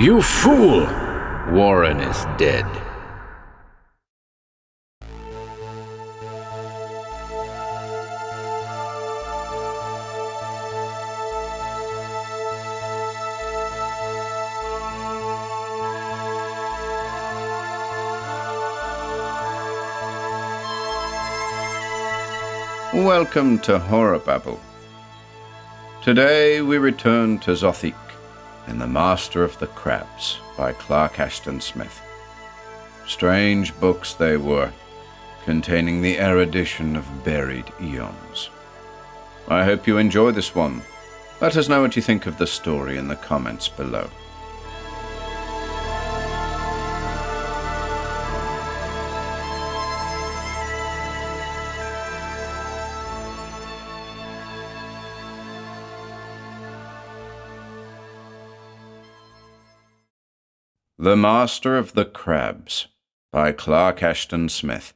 You fool! Warren is dead. Welcome to HorrorBabble. Today we return to Zothique in The Master of the Crabs by Clark Ashton Smith. Strange books they were, containing the erudition of buried eons. I hope you enjoy this one. Let us know what you think of the story in the comments below. The Master of the Crabs by Clark Ashton Smith.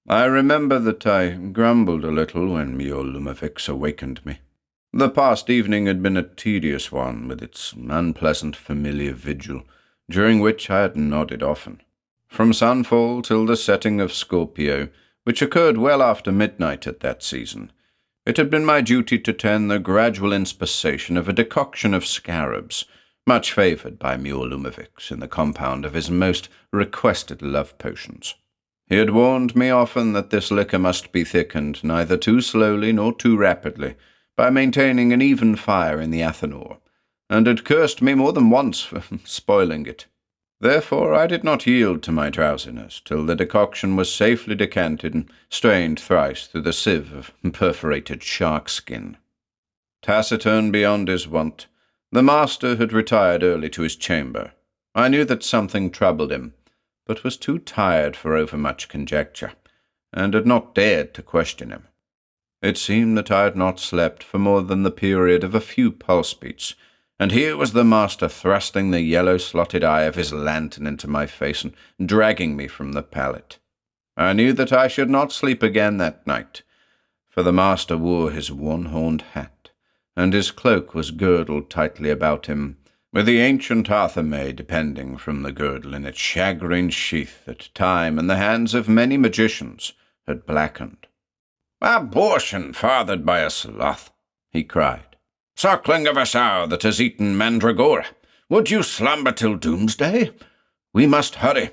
I remember that I grumbled a little when Lumovics awakened me. The past evening had been a tedious one, with its unpleasant familiar vigil, during which I had nodded often. From sunfall till the setting of Scorpio, which occurred well after midnight at that season, it had been my duty to tend the gradual inspersation of a decoction of scarabs, much favoured by Lumovics in the compound of his most requested love potions. He had warned me often that this liquor must be thickened neither too slowly nor too rapidly, by maintaining an even fire in the athanor, and had cursed me more than once for spoiling it. Therefore I did not yield to my drowsiness till the decoction was safely decanted and strained thrice through the sieve of perforated shark skin. Taciturn beyond his wont, the master had retired early to his chamber. I knew that something troubled him, but was too tired for overmuch conjecture, and had not dared to question him. It seemed that I had not slept for more than the period of a few pulse beats, and here was the master thrusting the yellow-slotted eye of his lantern into my face and dragging me from the pallet. I knew that I should not sleep again that night, for the master wore his one-horned hat, and his cloak was girdled tightly about him, with the ancient Arthur depending from the girdle in its shagreen sheath that time and the hands of many magicians had blackened. "Abortion fathered by a sloth," he cried. "Suckling of a sow that has eaten mandragora. Would you slumber till doomsday? We must hurry.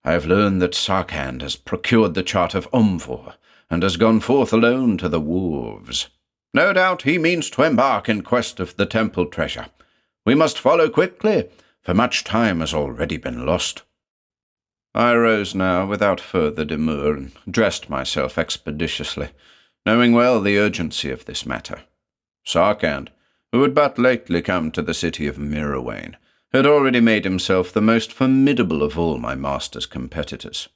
I have learned that Sarkand has procured the chart of Omvor, and has gone forth alone to the wharves. No doubt he means to embark in quest of the temple treasure. We must follow quickly, for much time has already been lost." I rose now without further demur, and dressed myself expeditiously, knowing well the urgency of this matter. Sarkand, who had but lately come to the city of Mirrorwain, had already made himself the most formidable of all my master's competitors.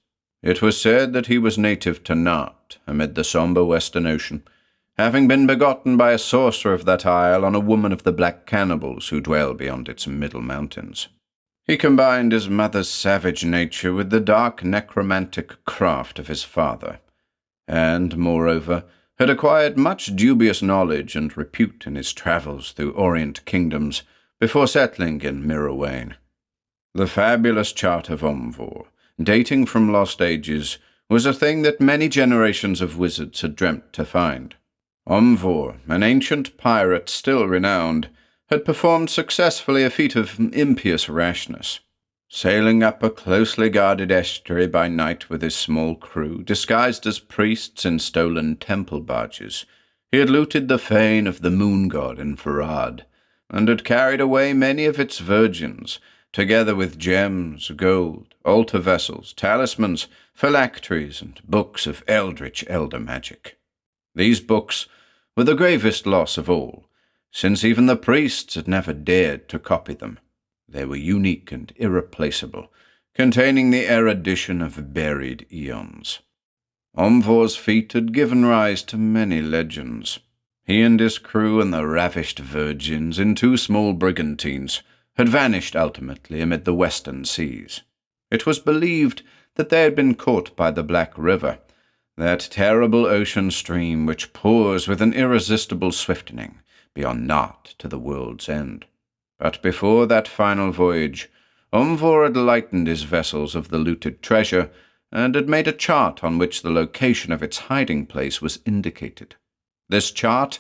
It was said that he was native to Nart, amid the sombre western ocean, having been begotten by a sorcerer of that isle on a woman of the black cannibals who dwell beyond its middle mountains. He combined his mother's savage nature with the dark necromantic craft of his father, and, moreover, had acquired much dubious knowledge and repute in his travels through Orient kingdoms before settling in Mirrorwain. The fabulous chart of Omvor, dating from lost ages, was a thing that many generations of wizards had dreamt to find. Omvor, an ancient pirate still renowned, had performed successfully a feat of impious rashness. Sailing up a closely guarded estuary by night with his small crew, disguised as priests in stolen temple barges, he had looted the fane of the moon god in Farad, and had carried away many of its virgins, together with gems, gold, altar vessels, talismans, phylacteries, and books of eldritch elder magic. These books were the gravest loss of all, since even the priests had never dared to copy them. They were unique and irreplaceable, containing the erudition of buried eons. Omvor's feat had given rise to many legends. He and his crew and the ravished virgins in 2 small brigantines had vanished ultimately amid the western seas. It was believed that they had been caught by the Black River, that terrible ocean stream which pours with an irresistible swiftening beyond Nart to the world's end. But before that final voyage, Umvor had lightened his vessels of the looted treasure, and had made a chart on which the location of its hiding place was indicated. This chart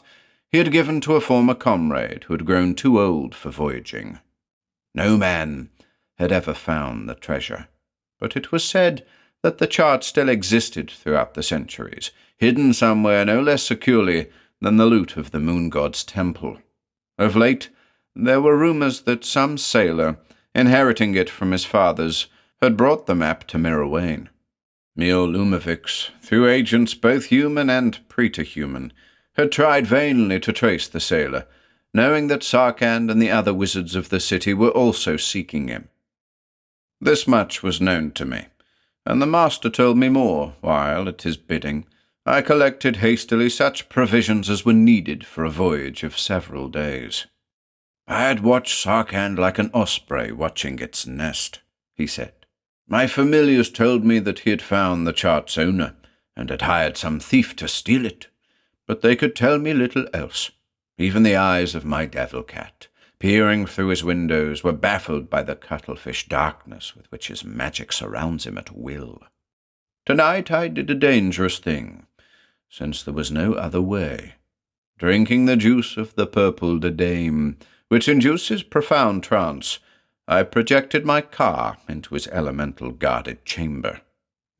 he had given to a former comrade who had grown too old for voyaging. No man had ever found the treasure, but it was said that the chart still existed throughout the centuries, hidden somewhere no less securely than the loot of the moon god's temple. Of late, there were rumors that some sailor, inheriting it from his fathers, had brought the map to Mirawain. Lumifix, through agents both human and preterhuman, had tried vainly to trace the sailor, knowing that Sarkand and the other wizards of the city were also seeking him. This much was known to me, and the master told me more, while, at his bidding, I collected hastily such provisions as were needed for a voyage of several days. "I had watched Sarkand like an osprey watching its nest," he said. "My familiars told me that he had found the chart's owner, and had hired some thief to steal it, but they could tell me little else. Even the eyes of my devil-cat, peering through his windows, were baffled by the cuttlefish darkness with which his magic surrounds him at will. Tonight I did a dangerous thing, since there was no other way. Drinking the juice of the purple dame, which induces profound trance, I projected my car into his elemental-guarded chamber.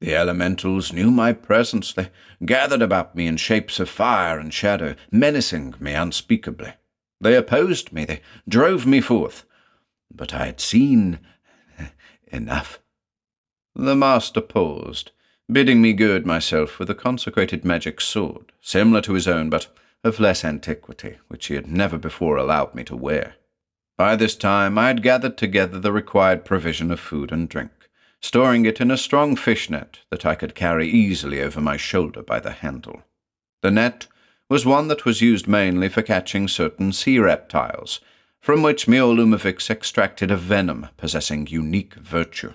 The elementals knew my presence. They gathered about me in shapes of fire and shadow, menacing me unspeakably. They opposed me. They drove me forth. But I had seen enough." The master paused, bidding me gird myself with a consecrated magic sword, similar to his own, but of less antiquity, which he had never before allowed me to wear. By this time I had gathered together the required provision of food and drink, storing it in a strong fish net that I could carry easily over my shoulder by the handle. The net was one that was used mainly for catching certain sea reptiles, from which Lumifix extracted a venom possessing unique virtue.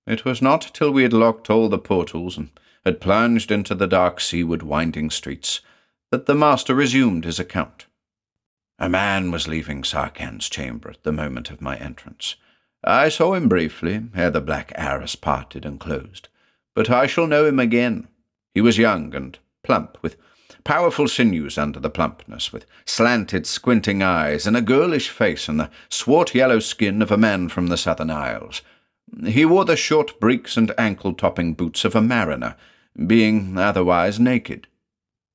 It was not till we had locked all the portals and had plunged into the dark seaward winding streets that the master resumed his account. "A man was leaving Sarkand's chamber at the moment of my entrance. I saw him briefly, ere the black arras parted and closed, but I shall know him again. He was young and plump, with powerful sinews under the plumpness, with slanted, squinting eyes, and a girlish face, and the swart yellow skin of a man from the southern isles. He wore the short breeks and ankle-topping boots of a mariner, being otherwise naked.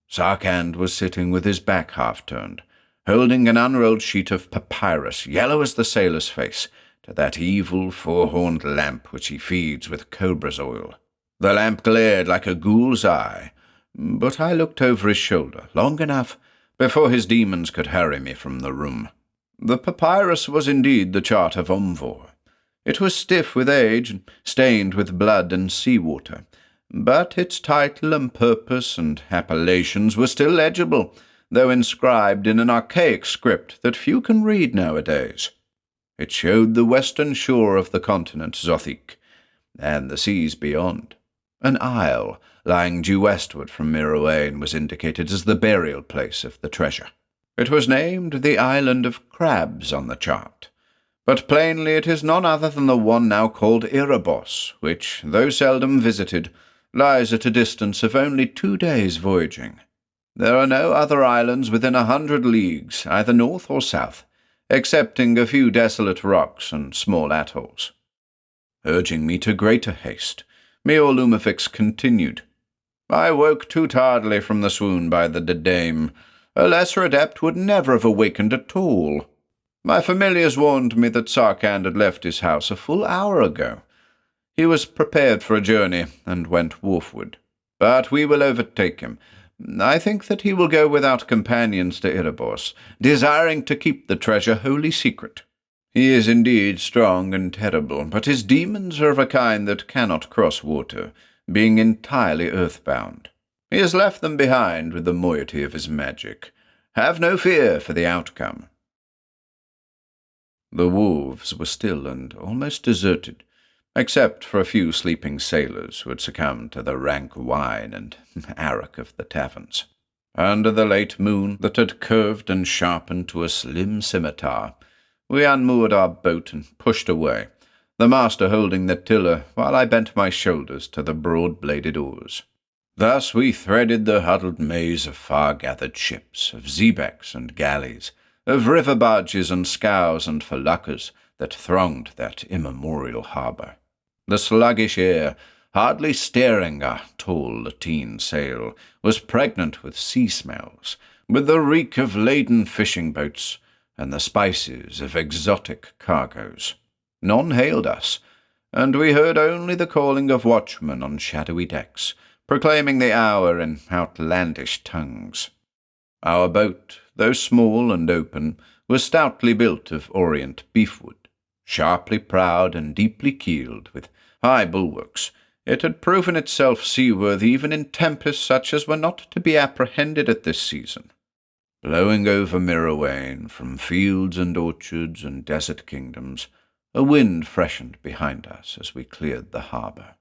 Sarkand was sitting with his back half-turned, holding an unrolled sheet of papyrus, yellow as the sailor's face, to that evil four-horned lamp which he feeds with cobra's oil. The lamp glared like a ghoul's eye, but I looked over his shoulder long enough before his demons could hurry me from the room. The papyrus was indeed the chart of Umvor. It was stiff with age and stained with blood and sea-water, but its title and purpose and appellations were still legible, though inscribed in an archaic script that few can read nowadays. It showed the western shore of the continent Zothique, and the seas beyond. An isle, lying due westward from Mirawain, was indicated as the burial place of the treasure. It was named the Island of Crabs on the chart, but plainly it is none other than the one now called Erebos, which, though seldom visited, lies at a distance of only 2 days' voyaging. There are no other islands within 100 leagues, either north or south, excepting a few desolate rocks and small atolls. Urging me to greater haste, Lumifix continued. "I woke too tardily from the swoon by the dame. A lesser adept would never have awakened at all. My familiars warned me that Sarkand had left his house a full hour ago. He was prepared for a journey and went wharfward. But we will overtake him. I think that he will go without companions to Erebos, desiring to keep the treasure wholly secret. He is indeed strong and terrible, but his demons are of a kind that cannot cross water, being entirely earthbound. He has left them behind with the moiety of his magic. Have no fear for the outcome." The wharves were still and almost deserted, except for a few sleeping sailors who had succumbed to the rank wine and arrack of the taverns. Under the late moon that had curved and sharpened to a slim scimitar, We unmoored our boat and pushed away, the master holding the tiller while I bent my shoulders to the broad-bladed oars. Thus we threaded the huddled maze of far-gathered ships, of xebecs and galleys, of river barges and scows and feluccas that thronged that immemorial harbour. The sluggish air, hardly stirring our tall lateen sail, was pregnant with sea smells, with the reek of laden fishing boats and the spices of exotic cargoes. None hailed us, and we heard only the calling of watchmen on shadowy decks, proclaiming the hour in outlandish tongues. Our boat, though small and open, was stoutly built of orient beefwood. Sharply prowed and deeply keeled, with high bulwarks, it had proven itself seaworthy even in tempests such as were not to be apprehended at this season. Blowing over Mirawain from fields and orchards and desert kingdoms, a wind freshened behind us as we cleared the harbour.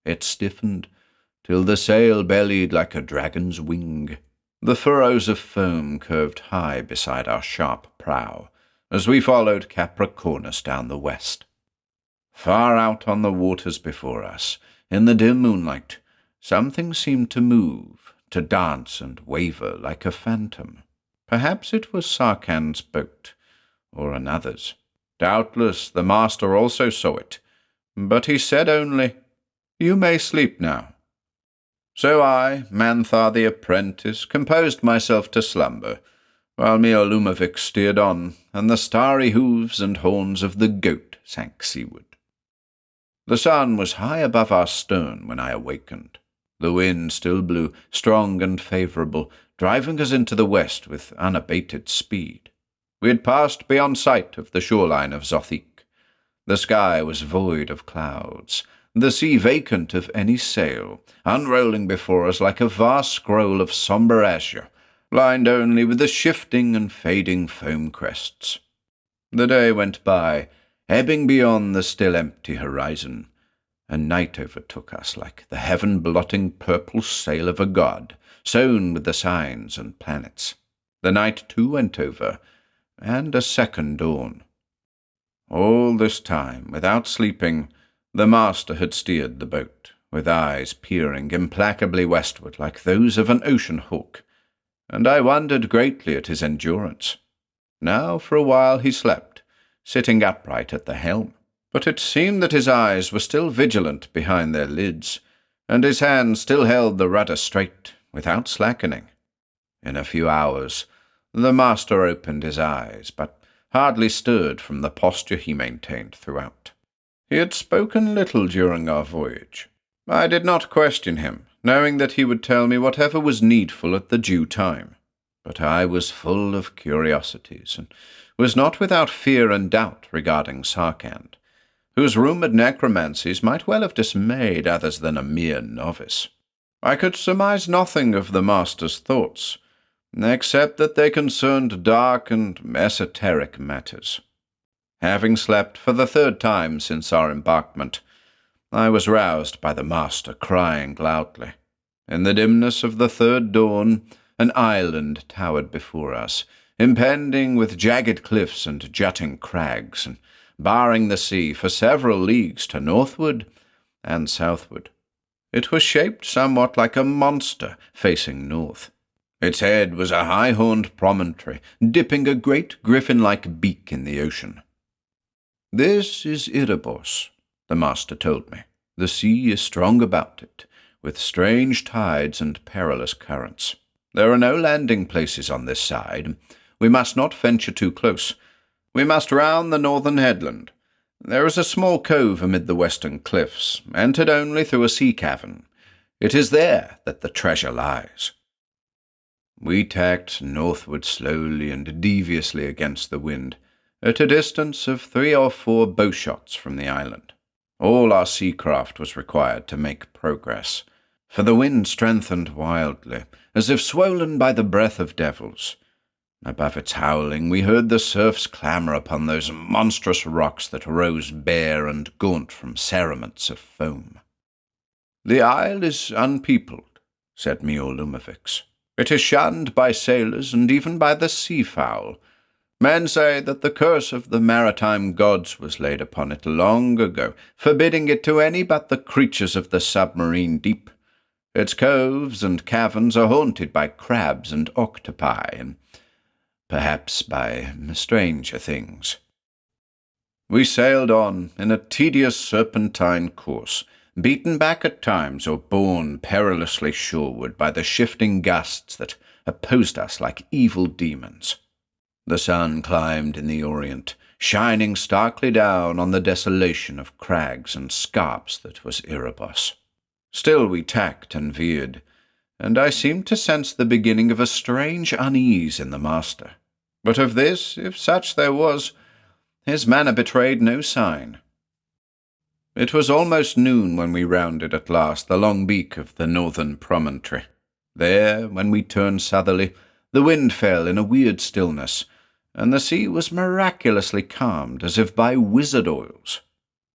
It stiffened, till the sail bellied like a dragon's wing. The furrows of foam curved high beside our sharp prow, as we followed Capricornus down the west. Far out on the waters before us, in the dim moonlight, something seemed to move, to dance and waver like a phantom. Perhaps it was Sarkhan's boat, or another's. Doubtless the master also saw it, but he said only, "You may sleep now." So I, Manthar the apprentice, composed myself to slumber, while Miolumovic steered on, and the starry hooves and horns of the goat sank seaward. The sun was high above our stern when I awakened. The wind still blew, strong and favourable, driving us into the west with unabated speed. We had passed beyond sight of the shoreline of Zothique. The sky was void of clouds, the sea vacant of any sail, unrolling before us like a vast scroll of sombre azure, lined only with the shifting and fading foam crests. The day went by, ebbing beyond the still empty horizon, and night overtook us like the heaven-blotting purple sail of a god, sown with the signs and planets. The night too went over, and a second dawn. All this time, without sleeping, the master had steered the boat, with eyes peering implacably westward like those of an ocean hawk, and I wondered greatly at his endurance. Now for a while he slept, sitting upright at the helm, but it seemed that his eyes were still vigilant behind their lids, and his hand still held the rudder straight, without slackening. In a few hours, the master opened his eyes, but hardly stirred from the posture he maintained throughout. He had spoken little during our voyage. I did not question him, knowing that he would tell me whatever was needful at the due time. But I was full of curiosities, and was not without fear and doubt regarding Sarkhan, whose rumoured necromancies might well have dismayed others than a mere novice. I could surmise nothing of the master's thoughts, except that they concerned dark and esoteric matters. Having slept for the third time since our embarkment, I was roused by the master crying loudly. In the dimness of the third dawn, an island towered before us, impending with jagged cliffs and jutting crags, and barring the sea for several leagues to northward and southward. It was shaped somewhat like a monster facing north. Its head was a high-horned promontory, dipping a great griffin-like beak in the ocean. "This is Erebos," the master told me. "The sea is strong about it, with strange tides and perilous currents. There are no landing places on this side. We must not venture too close. We must round the northern headland. There is a small cove amid the western cliffs, entered only through a sea cavern. It is there that the treasure lies." We tacked northward slowly and deviously against the wind, at a distance of 3 or 4 bowshots from the island. All our seacraft was required to make progress, for the wind strengthened wildly, as if swollen by the breath of devils. Above its howling, we heard the surf's clamour upon those monstrous rocks that rose bare and gaunt from cerements of foam. "The isle is unpeopled," said Miolumovic. "It is shunned by sailors and even by the seafowl. Men say that the curse of the maritime gods was laid upon it long ago, forbidding it to any but the creatures of the submarine deep. Its coves and caverns are haunted by crabs and octopi, and perhaps by stranger things. We sailed on in a tedious serpentine course, beaten back at times or borne perilously shoreward by the shifting gusts that opposed us like evil demons. The sun climbed in the orient, shining starkly down on the desolation of crags and scarps that was Erebus. Still we tacked and veered, and I seemed to sense the beginning of a strange unease in the master. But of this, if such there was, his manner betrayed no sign. It was almost noon when we rounded at last the long beak of the northern promontory. There, when we turned southerly, the wind fell in a weird stillness, and the sea was miraculously calmed as if by wizard oils.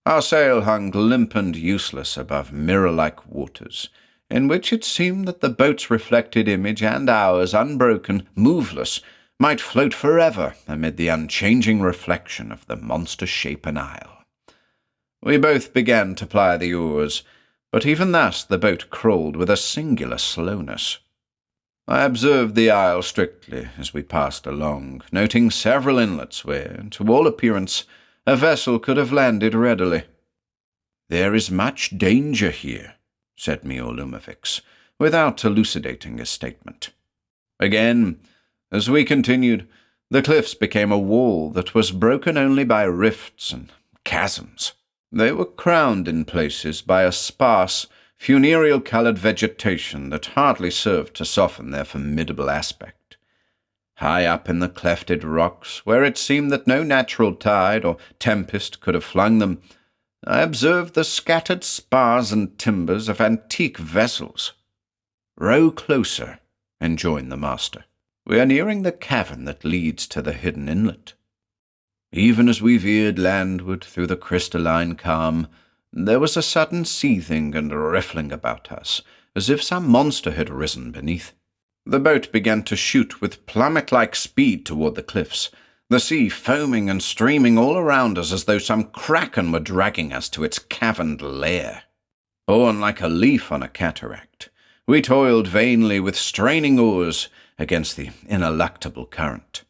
Our sail hung limp and useless above mirror-like waters, in which it seemed that the boat's reflected image and ours, unbroken, moveless, might float forever amid the unchanging reflection of the monster-shapen isle. We both began to ply the oars, but even thus the boat crawled with a singular slowness. I observed the isle strictly as we passed along, noting several inlets where, to all appearance, a vessel could have landed readily. "There is much danger here," said Lumifix, without elucidating his statement. Again, as we continued, the cliffs became a wall that was broken only by rifts and chasms. They were crowned in places by a sparse, funereal-coloured vegetation that hardly served to soften their formidable aspect. High up in the clefted rocks, where it seemed that no natural tide or tempest could have flung them, I observed the scattered spars and timbers of antique vessels. "Row closer," enjoined the master. "We are nearing the cavern that leads to the hidden inlet." Even as we veered landward through the crystalline calm, there was a sudden seething and riffling about us, as if some monster had risen beneath. The boat began to shoot with plummet-like speed toward the cliffs, the sea foaming and streaming all around us as though some kraken were dragging us to its caverned lair. Borne like a leaf on a cataract, we toiled vainly with straining oars against the ineluctable current.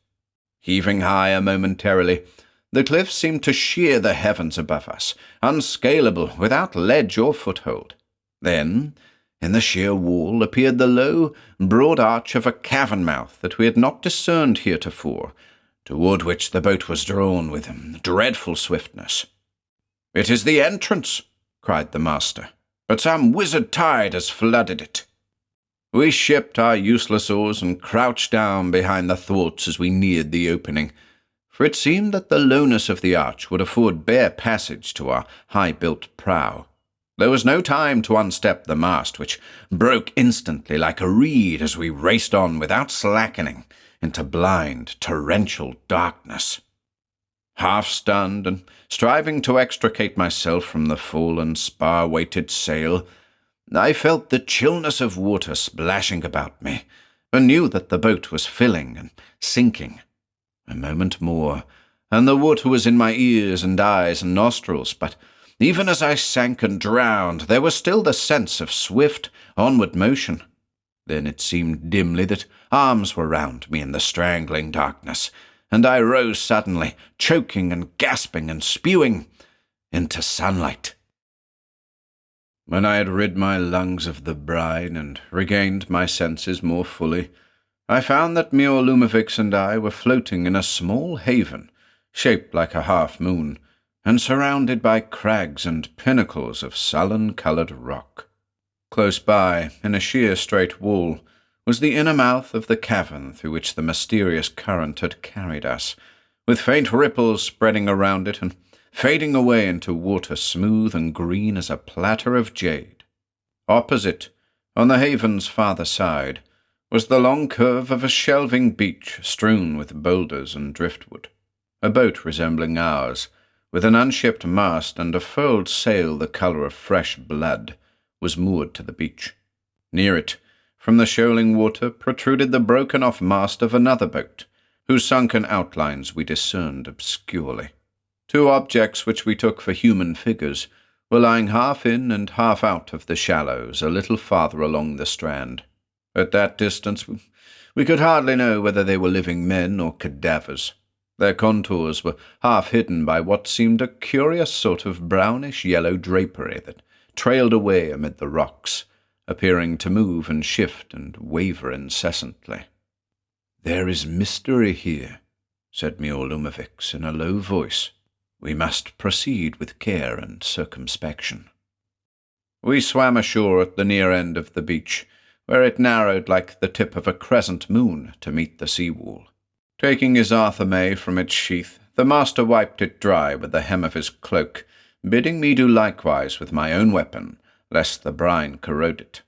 Heaving higher momentarily, the cliffs seemed to shear the heavens above us, unscalable, without ledge or foothold. Then, in the sheer wall, appeared the low, broad arch of a cavern mouth that we had not discerned heretofore, toward which the boat was drawn with dreadful swiftness. "It is the entrance," cried the master, "but some wizard tide has flooded it." We shipped our useless oars and crouched down behind the thwarts as we neared the opening, for it seemed that the lowness of the arch would afford bare passage to our high-built prow. There was no time to unstep the mast, which broke instantly like a reed as we raced on without slackening into blind, torrential darkness. Half-stunned and striving to extricate myself from the fallen, spar-weighted sail, I felt the chillness of water splashing about me, and knew that the boat was filling and sinking. A moment more, and the water was in my ears and eyes and nostrils, but even as I sank and drowned, there was still the sense of swift, onward motion. Then it seemed dimly that arms were round me in the strangling darkness, and I rose suddenly, choking and gasping and spewing, into sunlight. When I had rid my lungs of the brine and regained my senses more fully, I found that Lumifix and I were floating in a small haven, shaped like a half-moon, and surrounded by crags and pinnacles of sullen-coloured rock. Close by, in a sheer straight wall, was the inner mouth of the cavern through which the mysterious current had carried us, with faint ripples spreading around it and fading away into water smooth and green as a platter of jade. Opposite, on the haven's farther side, was the long curve of a shelving beach strewn with boulders and driftwood. A boat resembling ours, with an unshipped mast and a furled sail the colour of fresh blood, was moored to the beach. Near it, from the shoaling water, protruded the broken-off mast of another boat, whose sunken outlines we discerned obscurely. Two objects which we took for human figures were lying half in and half out of the shallows a little farther along the strand. At that distance we could hardly know whether they were living men or cadavers. Their contours were half hidden by what seemed a curious sort of brownish-yellow drapery that trailed away amid the rocks, appearing to move and shift and waver incessantly. "There is mystery here," said Muir Lumavix in a low voice. "We must proceed with care and circumspection." We swam ashore at the near end of the beach, where it narrowed like the tip of a crescent moon to meet the sea-wall. Taking his Arthur from its sheath, the master wiped it dry with the hem of his cloak, bidding me do likewise with my own weapon, lest the brine corrode it.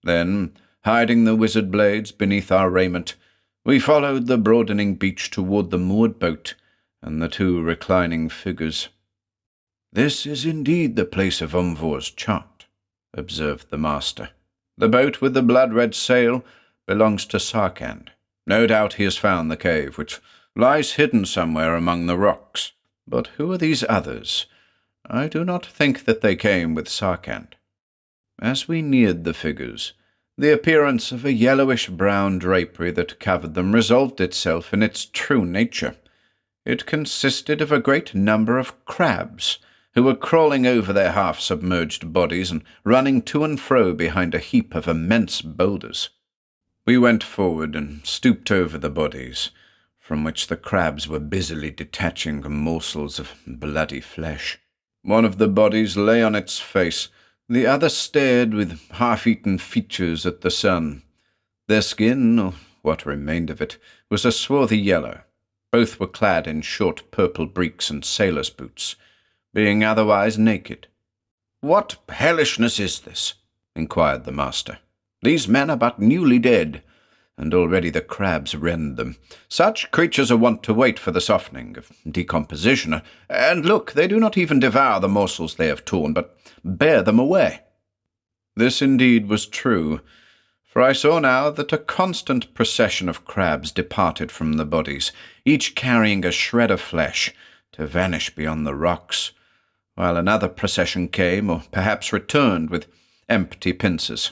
Then, hiding the wizard blades beneath our raiment, we followed the broadening beach toward the moored boat and the two reclining figures. "This is indeed the place of Umvor's chart," observed the master. "The boat with the blood-red sail belongs to Sarkand. No doubt he has found the cave, which lies hidden somewhere among the rocks. But who are these others? I do not think that they came with Sarkand." As we neared the figures, the appearance of a yellowish-brown drapery that covered them resolved itself in its true nature. It consisted of a great number of crabs, who were crawling over their half-submerged bodies and running to and fro behind a heap of immense boulders. We went forward and stooped over the bodies, from which the crabs were busily detaching morsels of bloody flesh. One of the bodies lay on its face, the other stared with half-eaten features at the sun. Their skin, or what remained of it, was a swarthy yellow. Both were clad in short purple breeks and sailor's boots, being otherwise naked. "What hellishness is this?" inquired the master. "These men are but newly dead, and already the crabs rend them. Such creatures are wont to wait for the softening of decomposition, and look, they do not even devour the morsels they have torn, but bear them away." This indeed was true, for I saw now that a constant procession of crabs departed from the bodies, each carrying a shred of flesh, to vanish beyond the rocks, while another procession came, or perhaps returned, with empty pincers.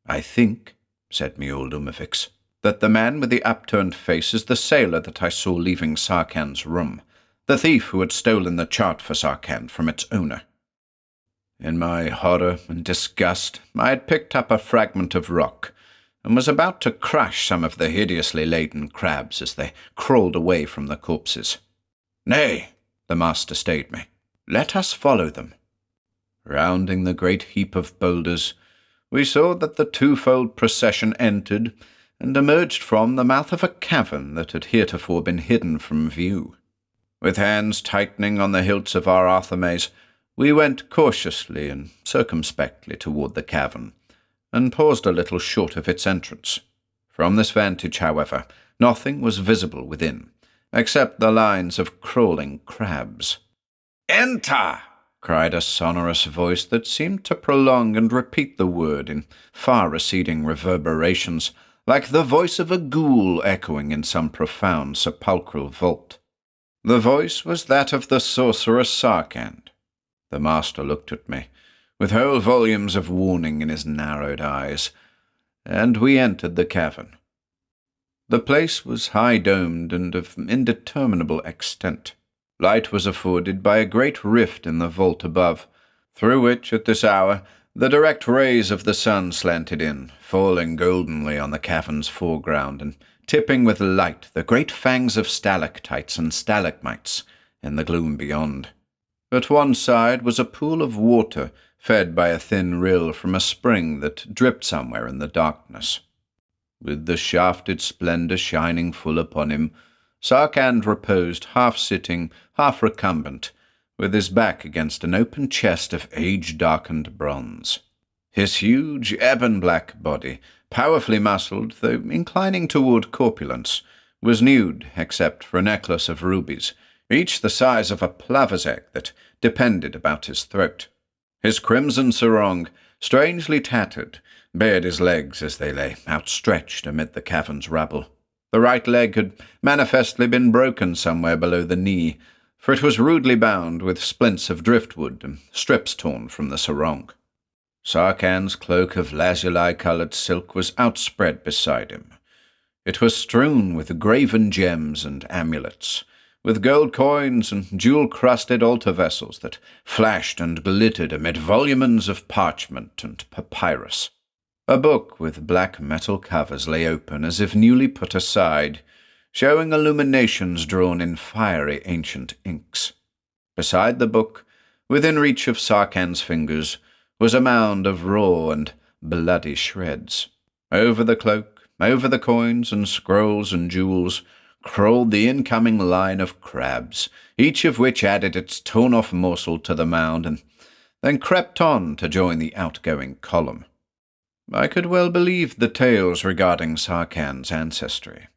"I think," said Muir Lumavix, "that the man with the upturned face is the sailor that I saw leaving Sarkand's room, the thief who had stolen the chart for Sarkand from its owner." In my horror and disgust, I had picked up a fragment of rock, and was about to crush some of the hideously laden crabs as they crawled away from the corpses. "Nay," the master stayed me. "Let us follow them." Rounding the great heap of boulders, we saw that the twofold procession entered and emerged from the mouth of a cavern that had heretofore been hidden from view. With hands tightening on the hilts of our Arthur-mace, we went cautiously and circumspectly toward the cavern, and paused a little short of its entrance. From this vantage, however, nothing was visible within, except the lines of crawling crabs. "Enter!" cried a sonorous voice that seemed to prolong and repeat the word in far-receding reverberations, like the voice of a ghoul echoing in some profound sepulchral vault. The voice was that of the sorcerer Sarkand. The master looked at me, with whole volumes of warning in his narrowed eyes, and we entered the cavern. The place was high-domed and of indeterminable extent. Light was afforded by a great rift in the vault above, through which, at this hour, the direct rays of the sun slanted in, falling goldenly on the cavern's foreground, and tipping with light the great fangs of stalactites and stalagmites in the gloom beyond. At one side was a pool of water, fed by a thin rill from a spring that dripped somewhere in the darkness. With the shafted splendour shining full upon him, Sarkand reposed half-sitting, half-recumbent, with his back against an open chest of age-darkened bronze. His huge, ebon-black body, powerfully muscled, though inclining toward corpulence, was nude except for a necklace of rubies, each the size of a plover's egg that depended about his throat. His crimson sarong, strangely tattered, bared his legs as they lay outstretched amid the cavern's rubble. The right leg had manifestly been broken somewhere below the knee, for it was rudely bound with splints of driftwood and strips torn from the sarong. Sarkhan's cloak of lazuli-coloured silk was outspread beside him. It was strewn with graven gems and amulets, with gold coins and jewel-crusted altar vessels that flashed and glittered amid volumens of parchment and papyrus. A book with black metal covers lay open as if newly put aside, showing illuminations drawn in fiery ancient inks. Beside the book, within reach of Sarkhan's fingers, was a mound of raw and bloody shreds. Over the cloak, over the coins and scrolls and jewels, crawled the incoming line of crabs, each of which added its torn-off morsel to the mound and then crept on to join the outgoing column. I could well believe the tales regarding Sarkhan's ancestry.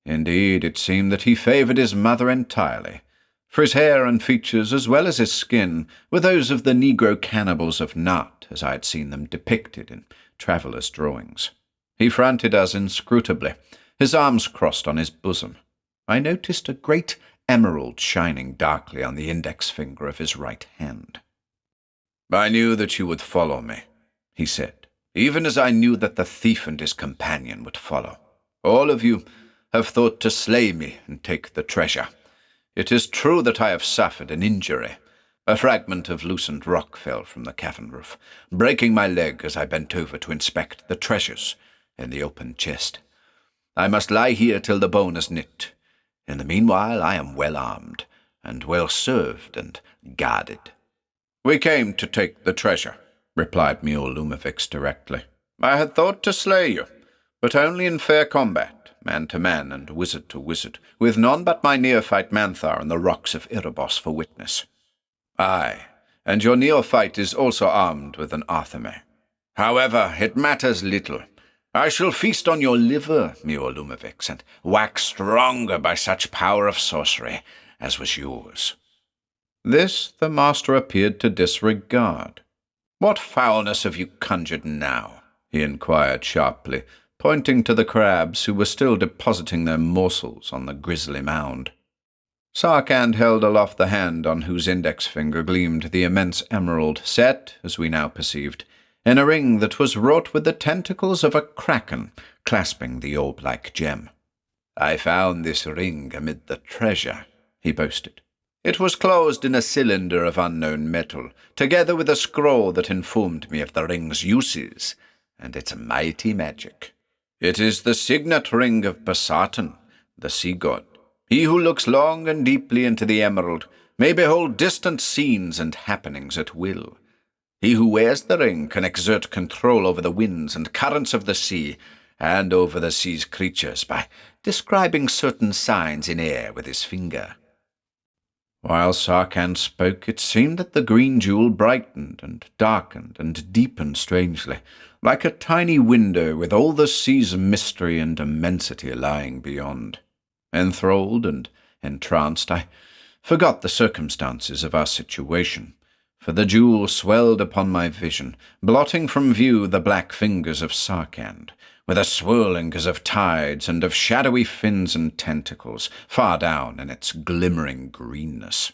Indeed, it seemed that he favoured his mother entirely, for his hair and features, as well as his skin, were those of the Negro cannibals of Nut, as I had seen them depicted in travellers' drawings. He fronted us inscrutably, his arms crossed on his bosom. I noticed a great emerald shining darkly on the index finger of his right hand. "I knew that you would follow me," he said, "even as I knew that the thief and his companion would follow. All of you have thought to slay me and take the treasure. It is true that I have suffered an injury. A fragment of loosened rock fell from the cavern roof, breaking my leg as I bent over to inspect the treasures in the open chest. I must lie here till the bone is knit. In the meanwhile I am well armed, and well served and guarded." "We came to take the treasure," replied Mule Lumavix directly. "I had thought to slay you, but only in fair combat, man to man and wizard to wizard, with none but my neophyte Manthar and the rocks of Erebos for witness. Aye, and your neophyte is also armed with an athame. However, it matters little. I shall feast on your liver, Mule Lumavix, and wax stronger by such power of sorcery as was yours." This the master appeared to disregard. "What foulness have you conjured now?" he inquired sharply, pointing to the crabs who were still depositing their morsels on the grisly mound. Sarkhan held aloft the hand on whose index finger gleamed the immense emerald, set, as we now perceived, in a ring that was wrought with the tentacles of a kraken clasping the orb-like gem. "I found this ring amid the treasure," he boasted. "It was closed in a cylinder of unknown metal, together with a scroll that informed me of the ring's uses and its mighty magic. It is the signet ring of Basatan, the sea god. He who looks long and deeply into the emerald may behold distant scenes and happenings at will. He who wears the ring can exert control over the winds and currents of the sea, and over the sea's creatures by describing certain signs in air with his finger." While Sarkhan spoke, it seemed that the green jewel brightened and darkened and deepened strangely, like a tiny window with all the sea's mystery and immensity lying beyond. Enthralled and entranced, I forgot the circumstances of our situation, for the jewel swelled upon my vision, blotting from view the black fingers of Sarkhan, with a swirling as of tides and of shadowy fins and tentacles far down in its glimmering greenness.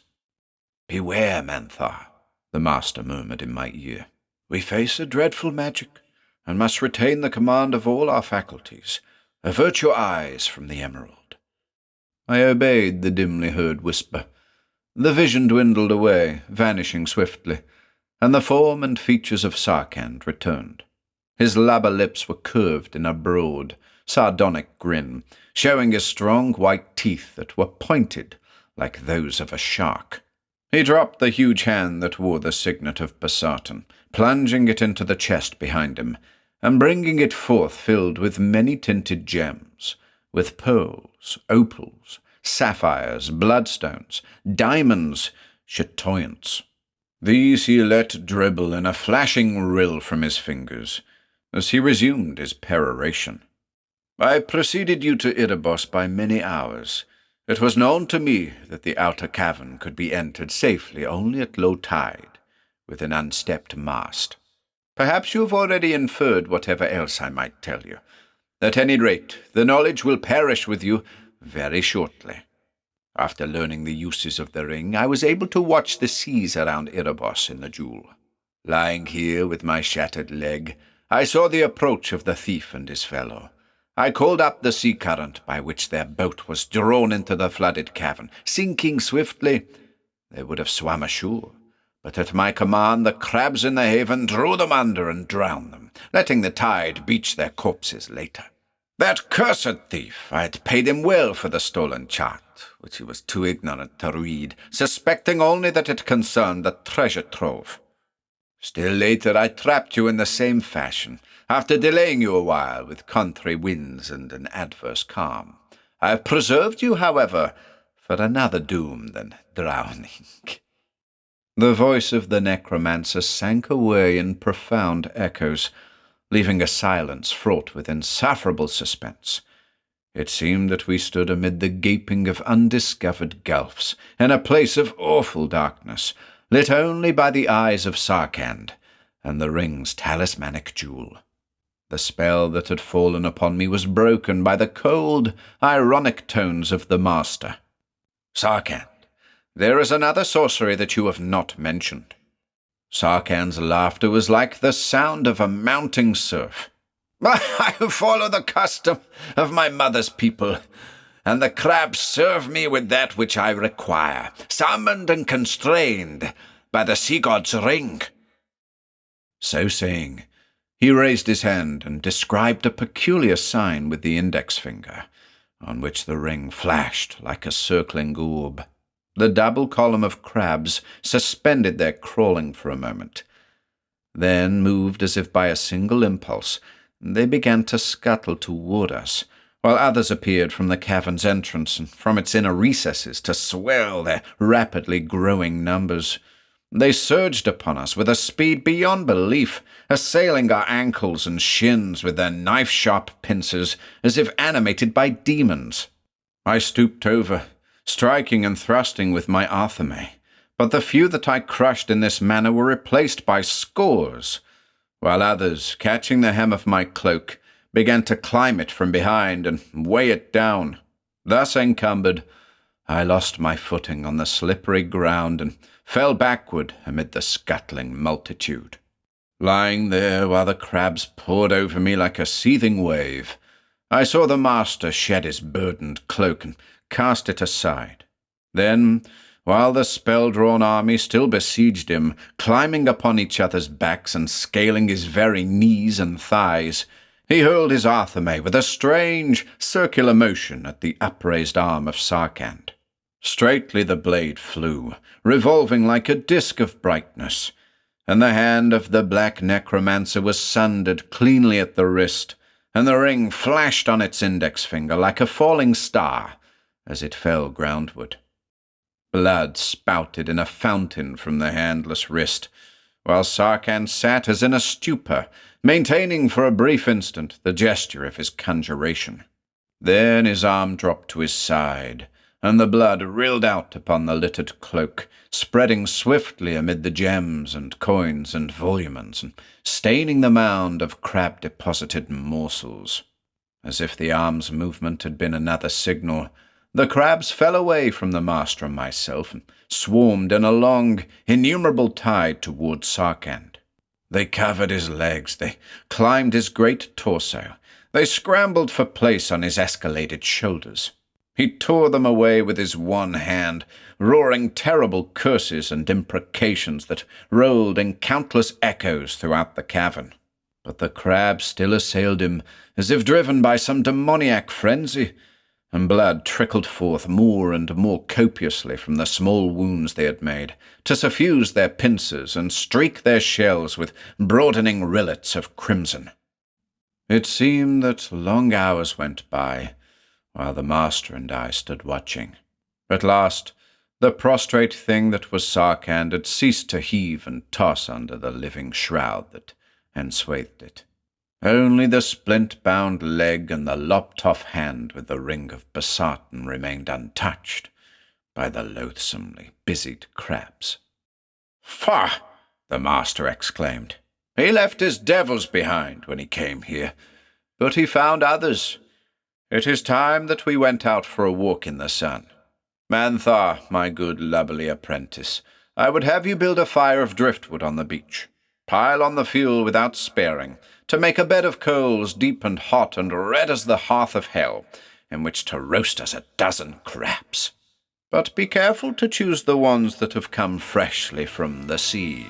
"Beware, Manthar," the master murmured in my ear. "We face a dreadful magic, and must retain the command of all our faculties. Avert your eyes from the emerald." I obeyed the dimly heard whisper. The vision dwindled away, vanishing swiftly, and the form and features of Sarkhan returned. His lubber lips were curved in a broad, sardonic grin, showing his strong white teeth that were pointed like those of a shark. He dropped the huge hand that wore the signet of Basatan, plunging it into the chest behind him, and bringing it forth filled with many-tinted gems, with pearls, opals, sapphires, bloodstones, diamonds, chatoyants. These he let dribble in a flashing rill from his fingers, as he resumed his peroration. "I preceded you to Erebos by many hours. It was known to me that the outer cavern could be entered safely only at low tide, with an unstepped mast. Perhaps you have already inferred whatever else I might tell you. At any rate, the knowledge will perish with you very shortly. After learning the uses of the ring, I was able to watch the seas around Erebos in the Jewel. Lying here with my shattered leg, I saw the approach of the thief and his fellow. I called up the sea current by which their boat was drawn into the flooded cavern. Sinking swiftly, they would have swum ashore, but at my command the crabs in the haven drew them under and drowned them, letting the tide beach their corpses later. That cursed thief, I had paid him well for the stolen chart, which he was too ignorant to read, suspecting only that it concerned the treasure trove. Still later I trapped you in the same fashion, after delaying you a while with contrary winds and an adverse calm. I have preserved you, however, for another doom than drowning." The voice of the necromancer sank away in profound echoes, leaving a silence fraught with insufferable suspense. It seemed that we stood amid the gaping of undiscovered gulfs, in a place of awful darkness, lit only by the eyes of Sarkand and the ring's talismanic jewel. The spell that had fallen upon me was broken by the cold, ironic tones of the master. "Sarkand, there is another sorcery that you have not mentioned." Sarkand's laughter was like the sound of a mounting surf. "I follow the custom of my mother's people, and the crabs serve me with that which I require, summoned and constrained by the sea god's ring." So saying, he raised his hand and described a peculiar sign with the index finger, on which the ring flashed like a circling orb. The double column of crabs suspended their crawling for a moment. Then, moved as if by a single impulse, they began to scuttle toward us, while others appeared from the cavern's entrance and from its inner recesses to swell their rapidly growing numbers. They surged upon us with a speed beyond belief, assailing our ankles and shins with their knife-sharp pincers as if animated by demons. I stooped over, striking and thrusting with my athame, but the few that I crushed in this manner were replaced by scores, while others, catching the hem of my cloak, began to climb it from behind and weigh it down. Thus encumbered, I lost my footing on the slippery ground and fell backward amid the scuttling multitude. Lying there while the crabs poured over me like a seething wave, I saw the master shed his burdened cloak and cast it aside. Then, while the spell-drawn army still besieged him, climbing upon each other's backs and scaling his very knees and thighs, he hurled his athame with a strange, circular motion at the upraised arm of Sarkand. Straightly the blade flew, revolving like a disk of brightness, and the hand of the black necromancer was sundered cleanly at the wrist, and the ring flashed on its index finger like a falling star as it fell groundward. Blood spouted in a fountain from the handless wrist, while Sarkand sat as in a stupor, maintaining for a brief instant the gesture of his conjuration. Then his arm dropped to his side, and the blood rilled out upon the littered cloak, spreading swiftly amid the gems and coins and volumens, and staining the mound of crab-deposited morsels. As if the arm's movement had been another signal, the crabs fell away from the master and myself, and swarmed in a long, innumerable tide toward Sarkand. They covered his legs, they climbed his great torso, they scrambled for place on his escaladed shoulders. He tore them away with his one hand, roaring terrible curses and imprecations that rolled in countless echoes throughout the cavern. But the crabs still assailed him as if driven by some demoniac frenzy, and blood trickled forth more and more copiously from the small wounds they had made, to suffuse their pincers and streak their shells with broadening rillets of crimson. It seemed that long hours went by, while the master and I stood watching. At last, the prostrate thing that was Sarkand had ceased to heave and toss under the living shroud that enswathed it. Only the splint-bound leg and the lopped-off hand with the ring of Basartan remained untouched by the loathsomely busied crabs. "Faugh!" the master exclaimed. "He left his devils behind when he came here, but he found others. It is time that we went out for a walk in the sun. Mantha, my good lubberly apprentice, I would have you build a fire of driftwood on the beach. Pile on the fuel without sparing, to make a bed of coals deep and hot and red as the hearth of hell, in which to roast us 12 crabs. But be careful to choose the ones that have come freshly from the sea.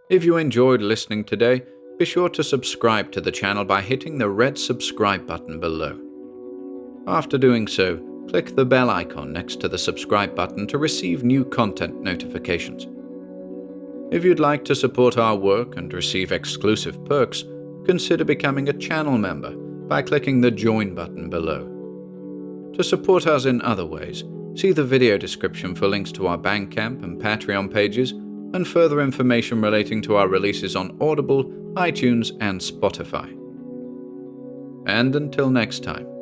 If you enjoyed listening today, be sure to subscribe to the channel by hitting the red subscribe button below. After doing so, click the bell icon next to the subscribe button to receive new content notifications. If you'd like to support our work and receive exclusive perks, consider becoming a channel member by clicking the join button below. To support us in other ways, see the video description for links to our Bandcamp and Patreon pages, and further information relating to our releases on Audible, iTunes, and Spotify. And until next time.